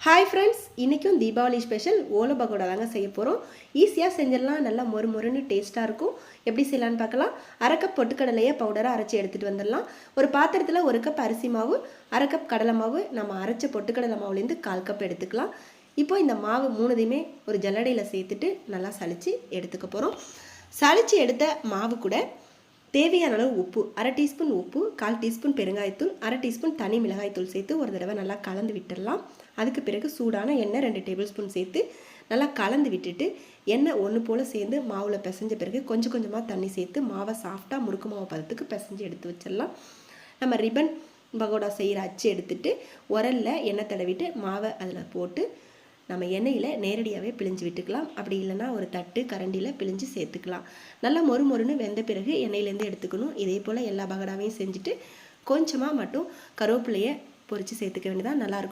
Hi friends, இன்றைக்கும் Deepavali special ஓலை பகோடா தாங்க செய்ய போகிறோம். ஈஸியாக செஞ்சிடலாம், நல்லா மொறு மொறுன்னு டேஸ்ட்டாக இருக்கும். எப்படி செய்யலான்னு பார்க்கலாம். அரை கப் பொட்டுக்கடலையை பவுடராக அரைச்சி எடுத்துகிட்டு வந்துடலாம். ஒரு பாத்திரத்தில் 1 கப் அரிசி மாவு, அரை கப் கடலை மாவு, நம்ம அரைச்ச பொட்டுக்கடலை மாவுலேருந்து 1/4 கப் எடுத்துக்கலாம். இப்போ இந்த மாவு மூணுதையுமே ஒரு ஜல்லடையில் சேர்த்துட்டு நல்லா சளிச்சு எடுத்துக்க போகிறோம். சளிச்சு எடுத்த மாவு கூட தேவையான அளவு உப்பு, அரை டீஸ்பூன் உப்பு, 1/4 டீஸ்பூன் பெருங்காயத்தூள், அரை டீஸ்பூன் தனி மிளகாய்த்தூள் சேர்த்து ஒரு தடவை நல்லா கலந்து விட்டுடலாம். அதுக்கு பிறகு சூடான எண்ணெய் 2 டேபிள் ஸ்பூன் சேர்த்து நல்லா கலந்து விட்டுட்டு எண்ணெய் ஒன்று போல் சேர்ந்து மாவில் பிசைஞ்ச பிறகு கொஞ்சம் கொஞ்சமாக தண்ணி சேர்த்து மாவை சாஃப்டாக முறுக்கு மாவு பதத்துக்கு பிசைஞ்சு எடுத்து வச்சிடலாம். நம்ம ரிப்பன் பகோடா செய்கிற அச்சு எடுத்துட்டு உரலில் எண்ணெய் தடவிட்டு மாவை அதில் போட்டு நம்ம எண்ணெயில் நேரடியாகவே பிழிஞ்சு விட்டுக்கலாம். அப்படி இல்லைன்னா ஒரு தட்டு கரண்டியில் பிழிஞ்சு சேர்த்துக்கலாம். நல்லா மொறு மொறுன்னு வெந்த பிறகு எண்ணெயிலேருந்து எடுத்துக்கணும். இதே போல் எல்லா பகோடாவையும் செஞ்சுட்டு கொஞ்சமாக மட்டும் கருவேப்பிலையை பொரித்து சேர்த்துக்க வேண்டியதான். நல்லாயிருக்கும்.